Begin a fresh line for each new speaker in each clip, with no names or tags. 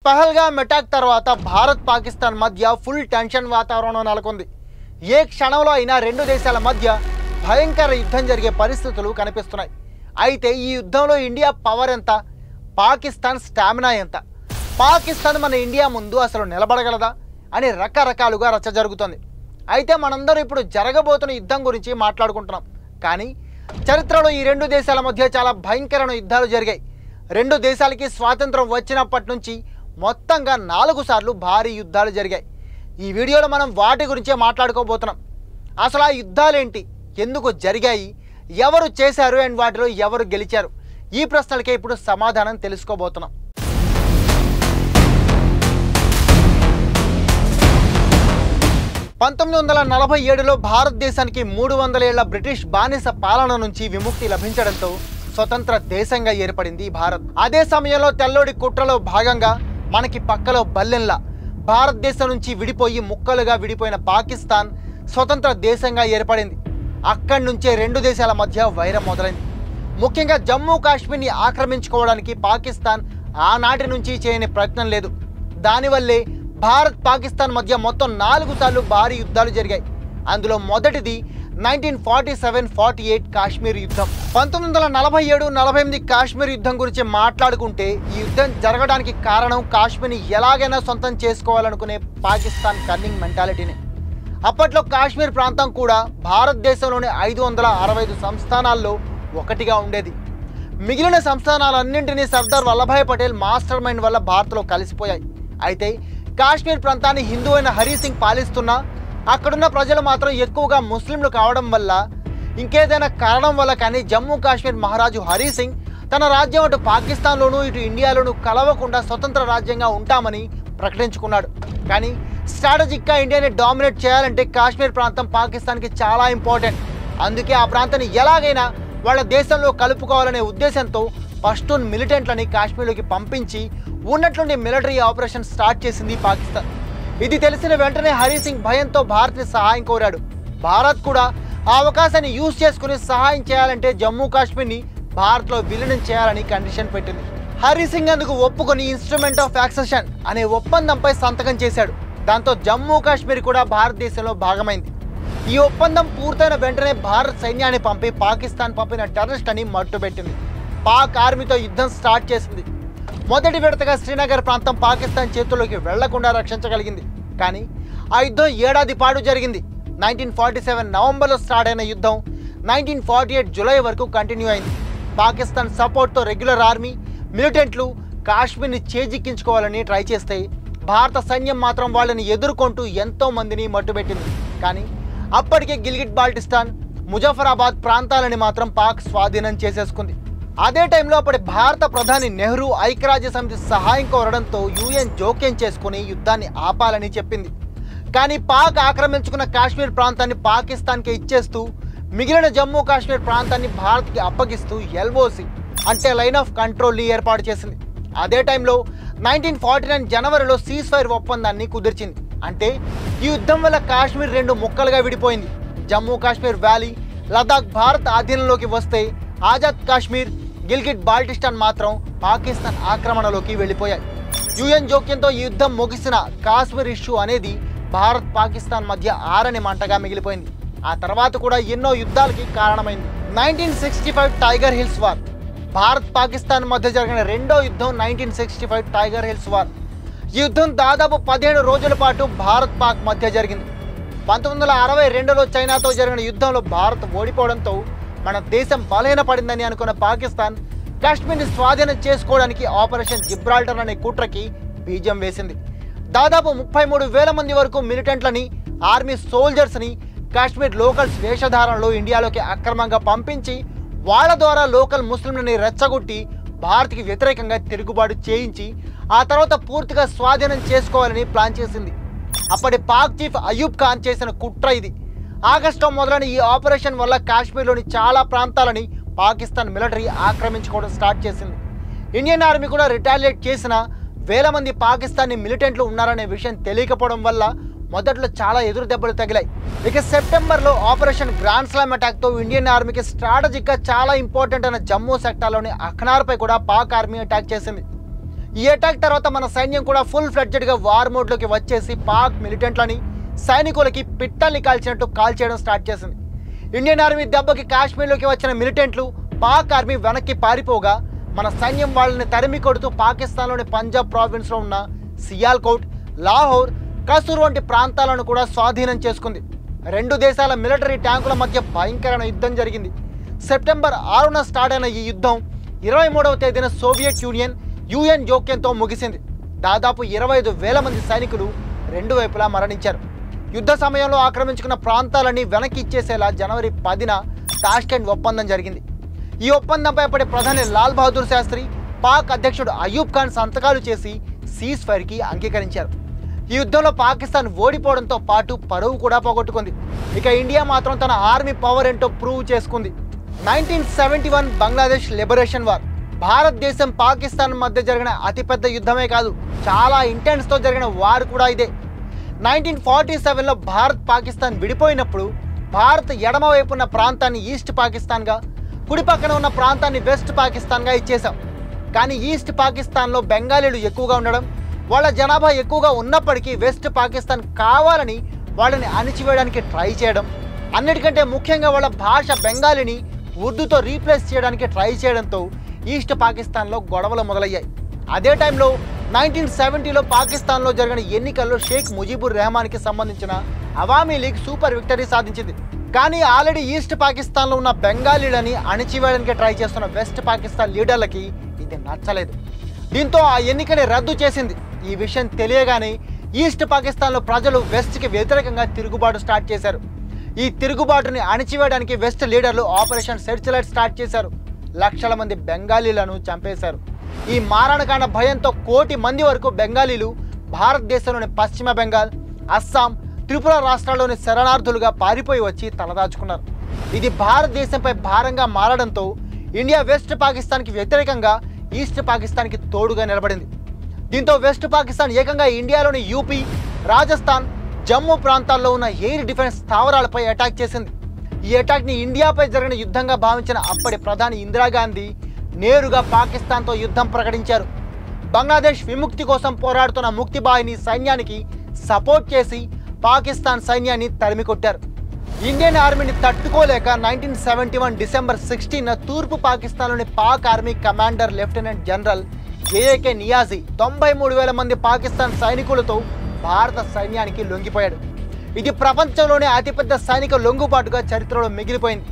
Pahalgam attack తర్వాత భారత్ పాకిస్తాన్ మధ్య full tension వాతావరణం నెలకొంది. ఏ క్షణంలో అయినా రెండు దేశాల మధ్య భయంకర యుద్ధం జరిగే పరిస్థితులు కనిపిస్తున్నాయి. అయితే ఈ యుద్ధంలో ఇండియా పవర్ ఎంత, పాకిస్తాన్ స్టామినా ఎంత, పాకిస్తాన్ మన ఇండియా ముందు అసలు నిలబడగలదా అని రకరకాలుగా రచ్చ జరుగుతుంది. అయితే మనందరం ఇప్పుడు జరగబోతున్న యుద్ధం గురించి మాట్లాడుకుంటున్నాం. కానీ చరిత్రలో ఈ రెండు దేశాల మధ్య చాలా భయంకరమైన యుద్ధాలు జరిగాయి. రెండు దేశాలకి స్వాతంత్రం వచ్చినప్పటి నుంచి మొత్తంగా 4 సార్లు భారీ యుద్ధాలు జరిగాయి. ఈ వీడియోలో మనం వాటి గురించే మాట్లాడుకోబోతున్నాం. అసలు ఆ యుద్ధాలేంటి, ఎందుకు జరిగాయి, ఎవరు చేశారు అండ్ వాటిలో ఎవరు గెలిచారు, ఈ ప్రశ్నలకే ఇప్పుడు సమాధానం తెలుసుకోబోతున్నాం. 1947లో భారతదేశానికి 300 ఏళ్ల బ్రిటిష్ బానిస పాలన నుంచి విముక్తి లభించడంతో స్వతంత్ర దేశంగా ఏర్పడింది భారత్. అదే సమయంలో తెల్లోడి కుట్రలో భాగంగా మనకి పక్కలో బల్లెంలా భారతదేశం నుంచి విడిపోయి ముక్కలుగా విడిపోయిన పాకిస్తాన్ స్వతంత్ర దేశంగా ఏర్పడింది. అక్కడి నుంచే రెండు దేశాల మధ్య వైరం మొదలైంది. ముఖ్యంగా జమ్మూ కాశ్మీర్ని ఆక్రమించుకోవడానికి పాకిస్తాన్ ఆనాటి నుంచి చేయని ప్రయత్నం లేదు. దానివల్లే భారత్ పాకిస్తాన్ మధ్య మొత్తం 4 సార్లు భారీ యుద్ధాలు జరిగాయి. అందులో మొదటిది 1947-48 కాశ్మీర్ యుద్ధం. 1947-48 కాశ్మీర్ యుద్ధం గురించి మాట్లాడుకుంటే ఈ యుద్ధం జరగడానికి కారణం కాశ్మీర్ని ఎలాగైనా సొంతం చేసుకోవాలనుకునే పాకిస్తాన్ కన్నింగ్ మెంటాలిటీనే. అప్పట్లో కాశ్మీర్ ప్రాంతం కూడా భారతదేశంలోని 565 సంస్థానాల్లో ఒకటిగా ఉండేది. మిగిలిన సంస్థానాలన్నింటినీ సర్దార్ వల్లభాయ్ పటేల్ మాస్టర్ మైండ్ వల్ల భారత్లో కలిసిపోయాయి. అయితే కాశ్మీర్ ప్రాంతాన్ని హిందూ అయిన హరి సింగ్ పాలిస్తున్నా అక్కడున్న ప్రజలు మాత్రం ఎక్కువగా ముస్లింలు కావడం వల్ల, ఇంకేదైనా కారణం వల్ల కానీ జమ్మూ కాశ్మీర్ మహారాజు హరి సింగ్ తన రాజ్యం అటు పాకిస్తాన్లోనూ ఇటు ఇండియాలోనూ కలవకుండా స్వతంత్ర రాజ్యంగా ఉంటామని ప్రకటించుకున్నాడు. కానీ స్ట్రాటజిక్గా ఇండియాని డామినేట్ చేయాలంటే కాశ్మీర్ ప్రాంతం పాకిస్తాన్కి చాలా ఇంపార్టెంట్. అందుకే ఆ ప్రాంతాన్ని ఎలాగైనా వాళ్ళ దేశంలో కలుపుకోవాలనే ఉద్దేశంతో పష్తూన్ మిలిటెంట్లని కాశ్మీర్లోకి పంపించి ఉన్నట్లుండి మిలిటరీ ఆపరేషన్ స్టార్ట్ చేసింది పాకిస్తాన్. ఇది తెలిసిన వెంటనే హరి సింగ్ భయంతో భారత్ని సహాయం కోరాడు. భారత్ కూడా ఆ అవకాశాన్ని యూజ్ చేసుకుని సహాయం చేయాలంటే జమ్మూ కాశ్మీర్ని భారత్లో విలీనం చేయాలని కండిషన్ పెట్టింది. హరి సింగ్ అందుకు ఒప్పుకొని ఇన్స్ట్రుమెంట్ ఆఫ్ యాక్సెషన్ అనే ఒప్పందంపై సంతకం చేశాడు. దాంతో జమ్మూ కాశ్మీర్ కూడా భారతదేశంలో భాగమైంది. ఈ ఒప్పందం పూర్తయిన వెంటనే భారత్ సైన్యాన్ని పంపి పాకిస్తాన్ పంపిన టెర్రరిస్టులని మట్టుబెట్టింది. పాక్ ఆర్మీతో యుద్ధం స్టార్ట్ చేసింది. మొదటి విడతగా శ్రీనగర్ ప్రాంతం పాకిస్తాన్ చేతుల్లోకి వెళ్లకుండా రక్షించగలిగింది. కానీ ఆ యుద్ధం ఏడాది పాటు జరిగింది. 1947 నవంబర్లో స్టార్ట్ అయిన యుద్ధం 1948 జూలై వరకు కంటిన్యూ అయింది. పాకిస్తాన్ సపోర్ట్తో రెగ్యులర్ ఆర్మీ, మిలిటెంట్లు కాశ్మీర్ని చేజిక్కించుకోవాలని ట్రై చేస్తే భారత సైన్యం మాత్రం వాళ్ళని ఎదుర్కొంటూ ఎంతో మందిని మట్టుబెట్టింది. కానీ అప్పటికే గిల్గిట్ బాల్టిస్తాన్, ముజఫరాబాద్ ప్రాంతాలని మాత్రం పాక్ స్వాధీనం చేసేసుకుంది. అదే టైంలో అప్పటి భారత ప్రధాని నెహ్రూ ఐక్యరాజ్య సమితి సహాయం కోరడంతో యుఎన్ జోక్యం చేసుకుని యుద్ధాన్ని ఆపాలని చెప్పింది. కానీ పాక్ ఆక్రమించుకున్న కాశ్మీర్ ప్రాంతాన్ని పాకిస్తాన్కి ఇచ్చేస్తూ మిగిలిన జమ్మూ కాశ్మీర్ ప్రాంతాన్ని భారత్కి అప్పగిస్తూ ఎల్ఓసి అంటే లైన్ ఆఫ్ కంట్రోల్ని ఏర్పాటు చేసింది. అదే టైంలో 1949 జనవరిలో సీజ్ ఫైర్ ఒప్పందాన్ని కుదిర్చింది. అంటే ఈ యుద్ధం వల్ల కాశ్మీర్ 2 ముక్కలుగా విడిపోయింది. జమ్మూ కాశ్మీర్ వ్యాలీ, లదాఖ్ భారత్ ఆధీనంలోకి వస్తే ఆజాద్ కాశ్మీర్, గిల్గిట్ బాల్టిస్తాన్ మాత్రం పాకిస్తాన్ ఆక్రమణలోకి వెళ్ళిపోయాయి. యుఎన్ జోక్యంతో ఈ యుద్ధం ముగిసిన కాశ్మీర్ ఇష్యూ అనేది భారత్ పాకిస్తాన్ మధ్య ఆరని మంటగా మిగిలిపోయింది. ఆ తర్వాత కూడా ఎన్నో యుద్ధాలకి కారణమైంది. 1965 tiger hills war, Bharat Pakistan మధ్య జరిగిన రెండో యుద్ధం 1965 టైగర్ హిల్స్ వార్. ఈ యుద్ధం దాదాపు 17 రోజుల పాటు భారత్ పాక్ మధ్య జరిగింది. 1962లో చైనాతో జరిగిన యుద్ధంలో భారత్ ఓడిపోవడంతో మన దేశం బలహీనపడిందని అనుకున్న పాకిస్తాన్ కాశ్మీర్ని స్వాధీనం చేసుకోవడానికి ఆపరేషన్ జిబ్రాల్టర్ అనే కుట్రకి బీజం వేసింది. దాదాపు 33,000 మంది వరకు మిలిటెంట్లని, ఆర్మీ సోల్జర్స్ని కాశ్మీర్ లోకల్స్ వేషధారణలో ఇండియాలోకి అక్రమంగా పంపించి వాళ్ళ ద్వారా లోకల్ ముస్లింలని రెచ్చగొట్టి భారత్కి వ్యతిరేకంగా తిరుగుబాటు చేయించి ఆ తర్వాత పూర్తిగా స్వాధీనం చేసుకోవాలని ప్లాన్ చేసింది. అప్పటి పాక్ చీఫ్ అయూబ్ ఖాన్ చేసిన కుట్ర ఇది. ఆగస్టులో మొదలైన ఈ ఆపరేషన్ వల్ల కాశ్మీర్లోని చాలా ప్రాంతాలని పాకిస్తాన్ మిలిటరీ ఆక్రమించుకోవడం స్టార్ట్ చేసింది. ఇండియన్ ఆర్మీ కూడా రిటాలియేట్ చేసిన 1000 మంది పాకిస్తానీ మిలిటెంట్లు ఉన్నారనే విషయం తెలియకపోవడం వల్ల మొదట్లో చాలా ఎదురు దెబ్బలు తగిలాయి. ఇక సెప్టెంబర్లో ఆపరేషన్ గ్రాండ్ స్లామ్ అటాక్తో ఇండియన్ ఆర్మీకి స్ట్రాటజిక్గా చాలా ఇంపార్టెంట్ అయిన జమ్మూ సెక్టార్లోని అఖ్నార్పై కూడా పాక్ ఆర్మీ అటాక్ చేసింది. ఈ అటాక్ తర్వాత మన సైన్యం కూడా ఫుల్ ఫ్లెడ్జెడ్గా వార్ మోడ్లోకి వచ్చేసి పాక్ మిలిటెంట్లని సైనికులకి పిట్టల్ని కాల్చినట్టు కాల్చేయడం స్టార్ట్ చేసింది. ఇండియన్ ఆర్మీ దెబ్బకి కాశ్మీర్లోకి వచ్చిన మిలిటెంట్లు పాక్ ఆర్మీ వెనక్కి పారిపోగా మన సైన్యం వాళ్ళని తరిమి కొడుతూ పాకిస్తాన్లోని పంజాబ్ ప్రావిన్స్లో ఉన్న సియాల్కోట్, లాహోర్, కసూర్ వంటి ప్రాంతాలను కూడా స్వాధీనం చేసుకుంది. రెండు దేశాల మిలిటరీ ట్యాంకుల మధ్య భయంకరమైన యుద్ధం జరిగింది. సెప్టెంబర్ 6న స్టార్ట్ అయిన ఈ యుద్ధం 23వ తేదీన సోవియట్ యూనియన్ యుఎన్ జోక్యంతో ముగిసింది. దాదాపు 25,000 మంది సైనికులు రెండు వైపులా మరణించారు. యుద్ధ సమయంలో ఆక్రమించుకున్న ప్రాంతాలన్నీ వెనక్కి ఇచ్చేసేలా జనవరి 10న తాష్కెంట్ ఒప్పందం జరిగింది. ఈ ఒప్పందంపై అప్పటి ప్రధాని లాల్ బహదూర్ శాస్త్రి, పాక్ అధ్యక్షుడు అయూబ్ ఖాన్ సంతకాలు చేసి సీజ్ ఫైర్కి అంగీకరించారు. ఈ యుద్ధంలో పాకిస్తాన్ ఓడిపోవడంతో పాటు పరువు కూడా పోగొట్టుకుంది. ఇక ఇండియా మాత్రం తన ఆర్మీ పవర్ ఏంటో ప్రూవ్ చేసుకుంది. 1971 బంగ్లాదేశ్ లిబరేషన్ వార్. భారతదేశం పాకిస్తాన్ మధ్య జరిగిన అతిపెద్ద యుద్ధమే కాదు, చాలా ఇంటెన్స్తో జరిగిన వార్ కూడా ఇదే. 1947లో భారత్ పాకిస్తాన్ విడిపోయినప్పుడు భారత్ ఎడమ వైపు ఉన్న ప్రాంతాన్ని ఈస్ట్ పాకిస్తాన్గా, కుడి పక్కన ఉన్న ప్రాంతాన్ని వెస్ట్ పాకిస్తాన్గా ఇచ్చేశాం. కానీ ఈస్ట్ పాకిస్తాన్లో బెంగాలీలు ఎక్కువగా ఉండడం, వాళ్ళ జనాభా ఎక్కువగా ఉన్నప్పటికీ వెస్ట్ పాకిస్తాన్ కావాలని వాళ్ళని అణిచివేయడానికి ట్రై చేయడం, అన్నిటికంటే ముఖ్యంగా వాళ్ళ భాష బెంగాలీని ఉర్దూతో రీప్లేస్ చేయడానికి ట్రై చేయడంతో ఈస్ట్ పాకిస్తాన్లో గొడవలు మొదలయ్యాయి. అదే టైంలో 1970లో పాకిస్తాన్లో జరిగిన ఎన్నికల్లో షేక్ ముజీబుర్ రెహమాన్కి సంబంధించిన అవామీ లీగ్ సూపర్ విక్టరీ సాధించింది. కానీ ఆల్రెడీ ఈస్ట్ పాకిస్తాన్లో ఉన్న బెంగాలీలని అణిచివేయడానికి ట్రై చేస్తున్న వెస్ట్ పాకిస్తాన్ లీడర్లకి ఇది నచ్చలేదు. దీంతో ఆ ఎన్నికని రద్దు చేసింది. ఈ విషయం తెలియగానే ఈస్ట్ పాకిస్తాన్లో ప్రజలు వెస్ట్కి వ్యతిరేకంగా తిరుగుబాటు స్టార్ట్ చేశారు. ఈ తిరుగుబాటుని అణిచివేయడానికి వెస్ట్ లీడర్లు ఆపరేషన్ సెర్చ్ లైట్ స్టార్ట్ చేశారు. లక్షల మంది బెంగాలీలను చంపేశారు. ఈ మారణకాండ భయంతో 1 కోటి మంది వరకు బెంగాలీలు భారతదేశంలోని పశ్చిమ బెంగాల్, అస్సాం, త్రిపుర రాష్ట్రాల్లోని శరణార్థులుగా పారిపోయి వచ్చి తలదాచుకున్నారు. ఇది భారతదేశంపై భారంగా మారడంతో ఇండియా వెస్ట్ పాకిస్తాన్కి వ్యతిరేకంగా ఈస్ట్ పాకిస్తాన్కి తోడుగా నిలబడింది. దీంతో వెస్ట్ పాకిస్తాన్ ఏకంగా ఇండియాలోని యూపీ, రాజస్థాన్, జమ్మూ ప్రాంతాల్లో ఉన్న ఎయిర్ డిఫెన్స్ స్థావరాలపై అటాక్ చేసింది. ఈ అటాక్ని ఇండియాపై జరిగిన యుద్ధంగా భావించిన అప్పటి ప్రధాని ఇందిరాగాంధీ నేరుగా పాకిస్తాన్తో యుద్ధం ప్రకటించారు. బంగ్లాదేశ్ విముక్తి కోసం పోరాడుతున్న ముక్తిబాయిని సైన్యానికి సపోర్ట్ చేసి పాకిస్తాన్ సైన్యాన్ని తరిమికొట్టారు. ఇండియన్ ఆర్మీని తట్టుకోలేక 1971 డిసెంబర్ 16న తూర్పు పాకిస్తాన్లోని Pak army commander lieutenant general AAK Niazi 93,000 మంది పాకిస్తాన్ సైనికులతో భారత సైన్యానికి లొంగిపోయాడు. ఇది ప్రపంచంలోనే అతిపెద్ద సైనిక లొంగుబాటుగా చరిత్రలో మిగిలిపోయింది.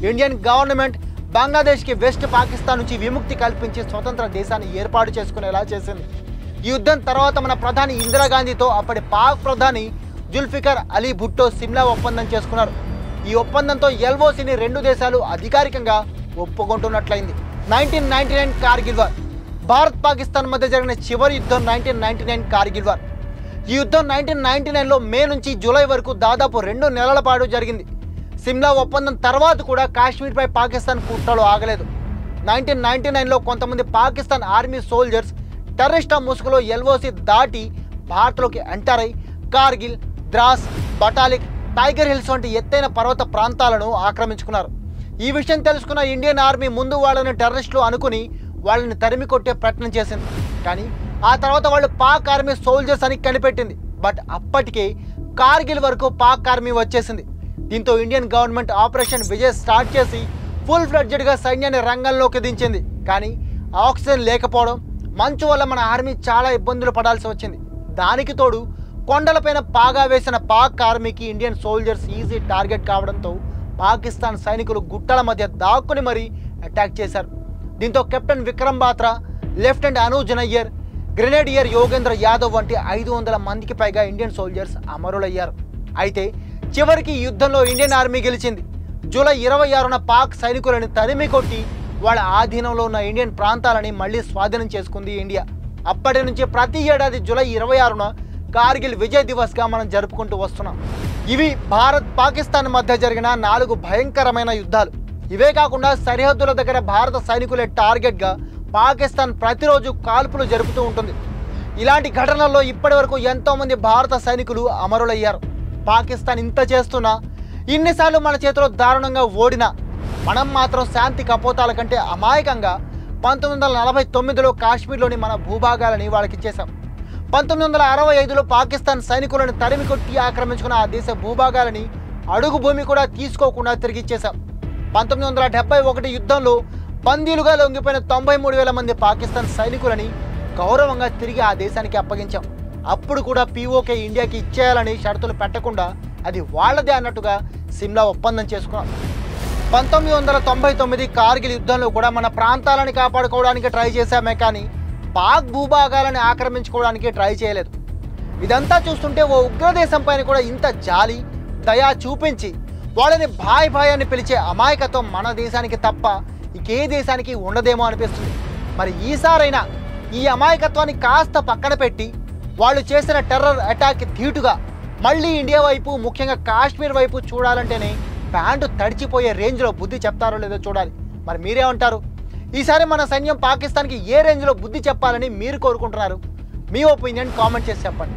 ఇండియన్ గవర్నమెంట్ బంగ్లాదేశ్కి వెస్ట్ పాకిస్తాన్ నుంచి విముక్తి కల్పించి స్వతంత్ర దేశాన్ని ఏర్పాటు చేసుకునేలా చేసింది. ఈ యుద్ధం తర్వాత మన ప్రధాని ఇందిరాగాంధీతో అప్పటి పాక్ ప్రధాని జుల్ఫికర్ అలీ భుట్టో సిమ్లా ఒప్పందం చేసుకున్నారు. ఈ ఒప్పందంతో ఎల్ఓసిని రెండు దేశాలు అధికారికంగా ఒప్పుకుంటున్నట్లయింది. 1999 కార్గిల్ వార్. భారత్ పాకిస్తాన్ మధ్య జరిగిన చివరి యుద్ధం 1999 కార్గిల్ వార్. ఈ యుద్ధం 1999లో మే నుంచి జూలై వరకు దాదాపు 2 నెలల పాటు జరిగింది. సిమ్లా ఒప్పందం తర్వాత కూడా కాశ్మీర్పై పాకిస్తాన్ కుట్రలు ఆగలేదు. 1999లో కొంతమంది పాకిస్తాన్ ఆర్మీ సోల్జర్స్ టెర్రరిస్టా ముసుగులో ఎల్ఓసి దాటి భారత్లోకి ఎంటర్ అయి కార్గిల్, ద్రాస్, బటాలిక్, టైగర్ హిల్స్ వంటి ఎత్తైన పర్వత ప్రాంతాలను ఆక్రమించుకున్నారు. ఈ విషయం తెలుసుకున్న ఇండియన్ ఆర్మీ ముందు వాళ్ళని టెర్రరిస్టులు అనుకుని వాళ్ళని తరిమి కొట్టే ప్రయత్నం చేసింది. కానీ ఆ తర్వాత వాళ్ళు పాక్ ఆర్మీ సోల్జర్స్ అని కనిపెట్టింది. బట్ అప్పటికే కార్గిల్ వరకు పాక్ ఆర్మీ వచ్చేసింది. దీంతో Indian government operation Vijay start చేసి ఫుల్ ఫ్లెడ్జెడ్గా సైన్యాన్ని రంగంలోకి దించింది. కానీ ఆక్సిజన్ లేకపోవడం, మంచు వల్ల మన ఆర్మీ చాలా ఇబ్బందులు పడాల్సి వచ్చింది. దానికి తోడు కొండలపైన పాగా వేసిన పాక్ ఆర్మీకి ఇండియన్ సోల్జర్స్ ఈజీ టార్గెట్ కావడంతో పాకిస్తాన్ సైనికులు గుట్టల మధ్య దాక్కుని మరీ అటాక్ చేశారు. దీంతో captain Vikram Batra, lieutenant Anuj Nayar, grenadier Yogendra Yadav వంటి 500 మందికి పైగా ఇండియన్ సోల్జర్స్ అమరులయ్యారు. అయితే చివరికి ఈ యుద్ధంలో ఇండియన్ ఆర్మీ గెలిచింది. జూలై 26న పాక్ సైనికులను తరిమి కొట్టి వాళ్ళ ఆధీనంలో ఉన్న ఇండియన్ ప్రాంతాలని మళ్ళీ స్వాధీనం చేసుకుంది ఇండియా. అప్పటి నుంచి ప్రతి ఏడాది జూలై 26న కార్గిల్ విజయ్ దివస్గా మనం జరుపుకుంటూ వస్తున్నాం. ఇవి భారత్ పాకిస్తాన్ మధ్య జరిగిన 4 భయంకరమైన యుద్ధాలు. ఇవే కాకుండా సరిహద్దుల దగ్గర భారత సైనికులే టార్గెట్గా పాకిస్తాన్ ప్రతిరోజు కాల్పులు జరుపుతూ ఉంటుంది. ఇలాంటి ఘటనల్లో ఇప్పటి వరకు ఎంతోమంది భారత సైనికులు అమరులయ్యారు. పాకిస్తాన్ ఇంత చేస్తున్నా, ఇన్నిసార్లు మన చేతిలో దారుణంగా ఓడినా మనం మాత్రం శాంతి కపోతాల కంటే అమాయకంగా 1949లో కాశ్మీర్లోని మన భూభాగాలని వాళ్ళకి ఇచ్చేశాం. 1965లో పాకిస్తాన్ సైనికులను తరిమి కొట్టి ఆక్రమించుకున్న ఆ దేశ భూభాగాలని అడుగు భూమి కూడా తీసుకోకుండా తిరిగిచ్చేశాం. 1971 యుద్ధంలో బందీలుగా లొంగిపోయిన 93,000 మంది పాకిస్తాన్ సైనికులని గౌరవంగా తిరిగి ఆ దేశానికి అప్పగించాం. అప్పుడు కూడా పీఓకే ఇండియాకి ఇచ్చేయాలని షరతులు పెట్టకుండా అది వాళ్ళదే అన్నట్టుగా సిమ్లా ఒప్పందం చేసుకున్నాం. 1999 కార్గిల్ యుద్ధంలో కూడా మన ప్రాంతాలను కాపాడుకోవడానికి ట్రై చేశామే కానీ పాక్ భూభాగాలను ఆక్రమించుకోవడానికి ట్రై చేయలేదు. ఇదంతా చూస్తుంటే ఓ ఉగ్రదేశం పైన కూడా ఇంత జాలి దయా చూపించి వాళ్ళని భాయ్ భాయ్ అని పిలిచే అమాయకత్వం మన దేశానికి తప్ప ఇంకే దేశానికి ఉండదేమో అనిపిస్తుంది. మరి ఈసారైనా ఈ అమాయకత్వాన్ని కాస్త పక్కన పెట్టి వాళ్ళు చేసిన టెర్రర్ అటాక్కి ధీటుగా మళ్ళీ ఇండియా వైపు ముఖ్యంగా కాశ్మీర్ వైపు చూడాలంటేనే ప్యాంటు తడిచిపోయే రేంజ్లో బుద్ధి చెప్తారో లేదో చూడాలి. మరి మీరేమంటారు? ఈసారి మన సైన్యం పాకిస్తాన్కి ఏ రేంజ్లో బుద్ధి చెప్పాలని మీరు కోరుకుంటున్నారు? మీ ఒపీనియన్ కామెంట్ చేసి చెప్పండి.